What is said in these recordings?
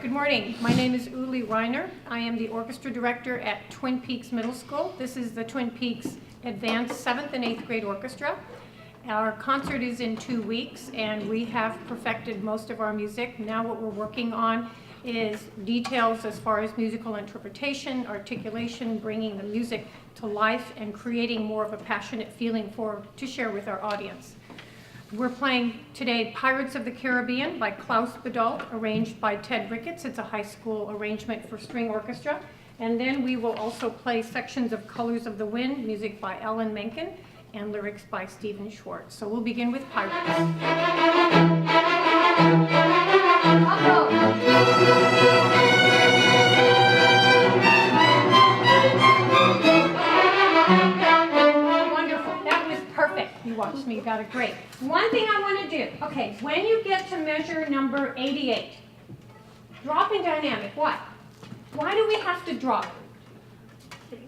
Good morning. My name is Ulli Reiner. I am the orchestra director at Twin Peaks Middle School. This is the Twin Peaks Advanced 7th and 8th grade orchestra. Our concert is in 2 weeks and we have perfected most of our music. Now what we're working on is details as far as musical interpretation, articulation, bringing the music to life and creating more of a passionate feeling to share with our audience. We're playing today Pirates of the Caribbean by Klaus Badalt, arranged by Ted Ricketts. It's a high school arrangement for string orchestra. And then we will also play sections of Colors of the Wind, music by Alan Menken, and lyrics by Stephen Schwartz. So we'll begin with Pirates. You watched me, you got it great. One thing I want to do, okay, when you get to measure number 88, drop in dynamic. Why? Why do we have to drop?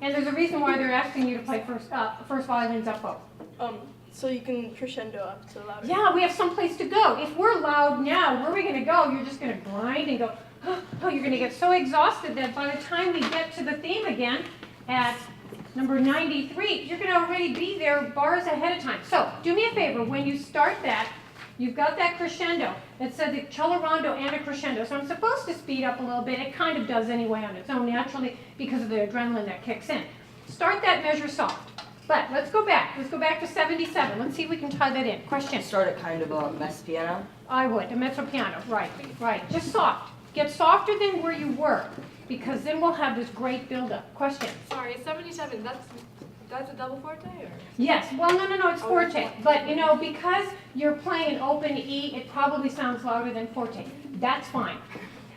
And there's a reason why they're asking you to play first violins up bow. So you can crescendo up to louder. Yeah, we have someplace to go. If we're loud now, where are we going to go? You're just going to grind and go, oh, you're going to get so exhausted that by the time we get to the theme again at number 93, you're going to already be there bars ahead of time. So do me a favor, when you start that, you've got that crescendo. It says a cello rondo and a crescendo. So I'm supposed to speed up a little bit. It kind of does anyway on its own naturally because of the adrenaline that kicks in. Start that measure soft. But let's go back. Let's go back to 77. Let's see if we can tie that in. Question. Start at kind of a mezzo piano? I would. A mezzo piano. Right. Right. Just soft. Get softer than where you were, because then we'll have this great build-up. Question? Sorry, 77, that's a double forte? Or? Yes. Well, no, it's forte. But, you know, because you're playing an open E, it probably sounds louder than forte. That's fine.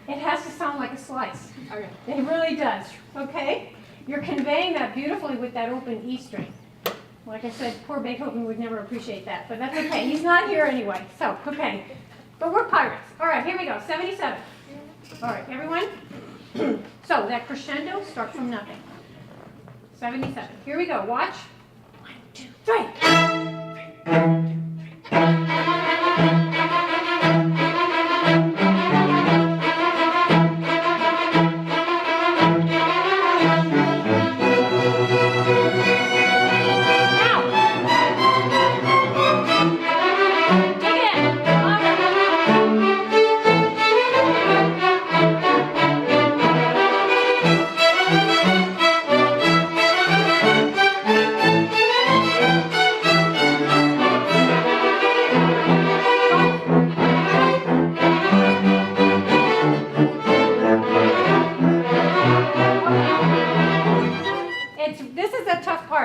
It has to sound like a slice. Okay. It really does. Okay? You're conveying that beautifully with that open E string. Like I said, poor Beethoven would never appreciate that, but that's okay. He's not here anyway. So, okay. But we're pirates. All right, here we go. 77. All right, everyone? So that crescendo, start from nothing. 77. Here we go. Watch. 1, 2, 3.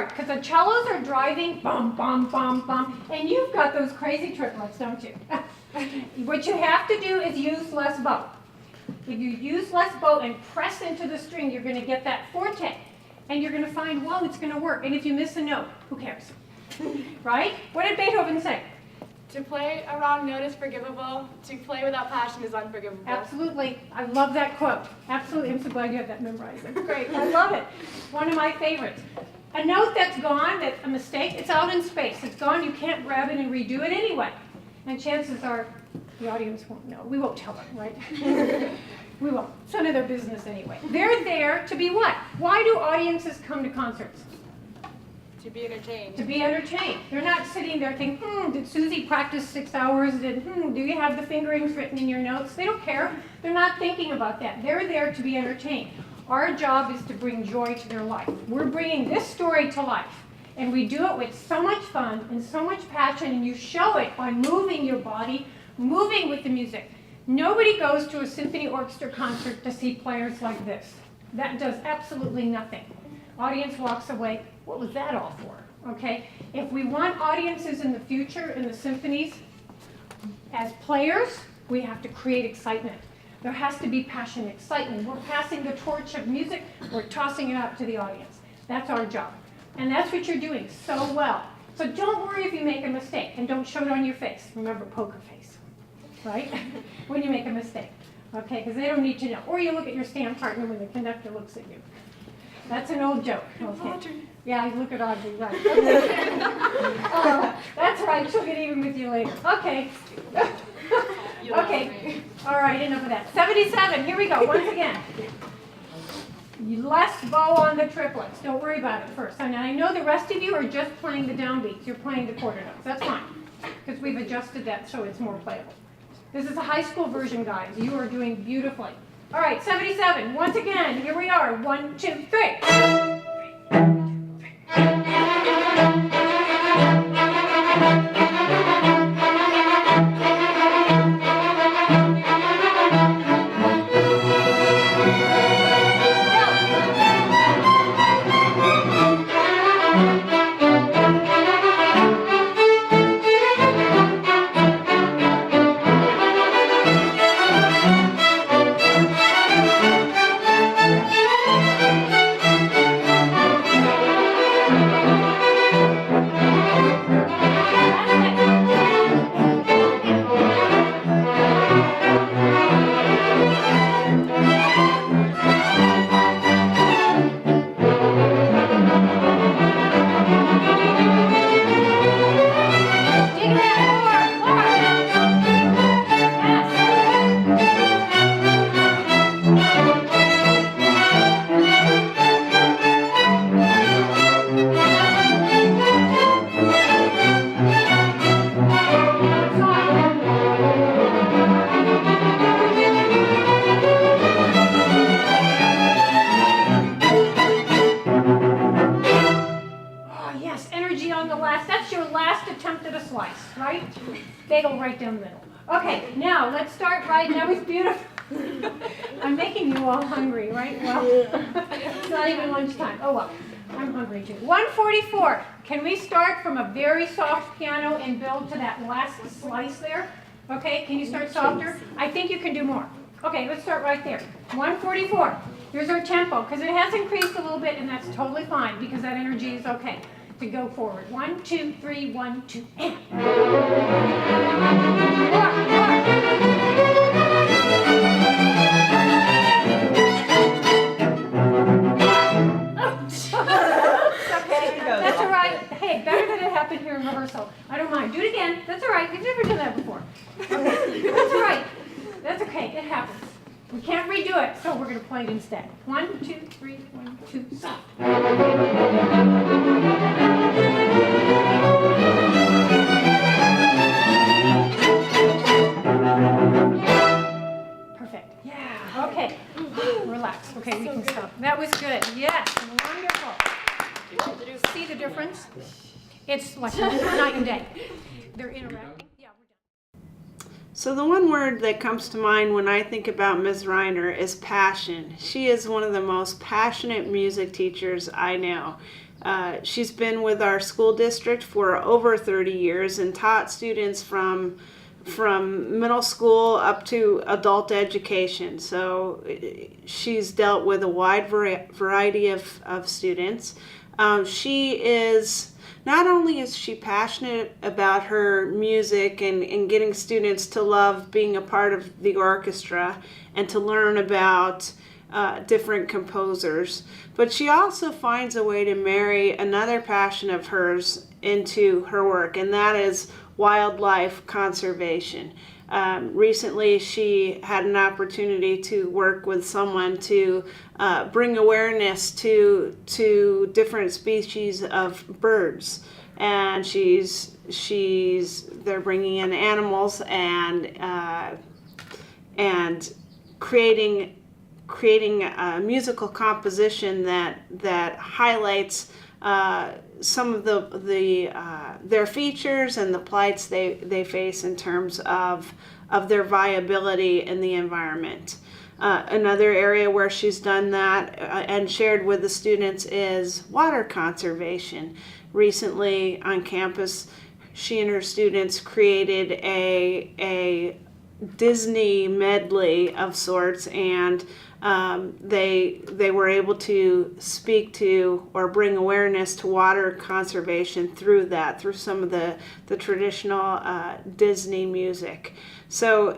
Because the cellos are driving, bum, bum, bum, bum, and you've got those crazy triplets, don't you? What you have to do is use less bow. If you use less bow and press into the string, you're going to get that forte, and you're going to find, whoa, it's going to work. And if you miss a note, who cares? Right? What did Beethoven say? To play a wrong note is forgivable. To play without passion is unforgivable. Absolutely. I love that quote. Absolutely. I'm so glad you have that memorized. That's great. I love it. One of my favorites. A note that's gone, that's a mistake, it's out in space. It's gone, you can't grab it and redo it anyway. And chances are the audience won't know. We won't tell them, right? We won't. It's none of their business anyway. They're there to be what? Why do audiences come to concerts? To be entertained. To be entertained. They're not sitting there thinking, did Susie practice 6 hours? Do you have the fingerings written in your notes? They don't care. They're not thinking about that. They're there to be entertained. Our job is to bring joy to their life. We're bringing this story to life, and we do it with so much fun and so much passion, and you show it by moving your body, moving with the music. Nobody goes to a symphony orchestra concert to see players like this. That does absolutely nothing. Audience walks away, what was that all for? Okay? If we want audiences in the future in the symphonies, as players, we have to create excitement. There has to be passion, excitement. We're passing the torch of music. We're tossing it out to the audience. That's our job. And that's what you're doing so well. So don't worry if you make a mistake, and don't show it on your face. Remember, poker face, right? When you make a mistake, okay? Because they don't need to know. Or you look at your stand partner when the conductor looks at you. That's an old joke. Okay. Yeah, you look at Audrey, right. Okay. That's right. She'll get even with you later. Okay. Okay, all right, enough of that. 77, here we go, once again. Less bow on the triplets. Don't worry about it first. And I know the rest of you are just playing the downbeats. You're playing the quarter notes. That's fine, because we've adjusted that so it's more playable. This is a high school version, guys. You are doing beautifully. All right, 77. Once again, here we are. 1, 2, 3. Bagel right down the middle. Okay, now let's start right. That was beautiful. I'm making you all hungry, right? Well, it's not even lunchtime. Oh well, I'm hungry too. 144. Can we start from a very soft piano and build to that last slice there? Okay, can you start softer? I think you can do more. Okay, let's start right there. 144. Here's our tempo, because it has increased a little bit, and that's totally fine, because that energy is okay to go forward. 1, 2, 3, 1, 2, and. 4, 4. That's all right. Hey, better than it happened here in rehearsal. I don't mind. Do it again. That's all right. You've never done that before. Okay. That's all right. That's okay. It happens. We can't redo it, so we're going to play it instead. 1, 2, 3, 1, 2, stop. Perfect. Yeah. Okay. Relax. Okay, we can stop. That was good. Yes. Wonderful. See the difference? It's like night and day. They're interacting. Yeah, we're done. So the one word that comes to mind when I think about Ms. Reiner is passion. She is one of the most passionate music teachers I know. She's been with our school district for over 30 years and taught students from middle school up to adult education. So she's dealt with a wide variety of students. Not only is she passionate about her music and getting students to love being a part of the orchestra and to learn about different composers, but she also finds a way to marry another passion of hers into her work, and that is wildlife conservation. Recently, she had an opportunity to work with someone to bring awareness to different species of birds, and they're bringing in animals and creating a musical composition that highlights some of their features and the plights they face in terms of their viability in the environment. Another area where she's done that and shared with the students is water conservation. Recently on campus, she and her students created a Disney medley of sorts, and they were able to speak to or bring awareness to water conservation through some of the traditional Disney music. So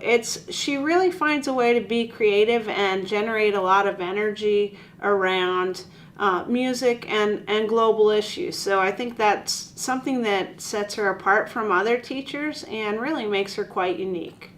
she really finds a way to be creative and generate a lot of energy around music and global issues. So I think that's something that sets her apart from other teachers and really makes her quite unique.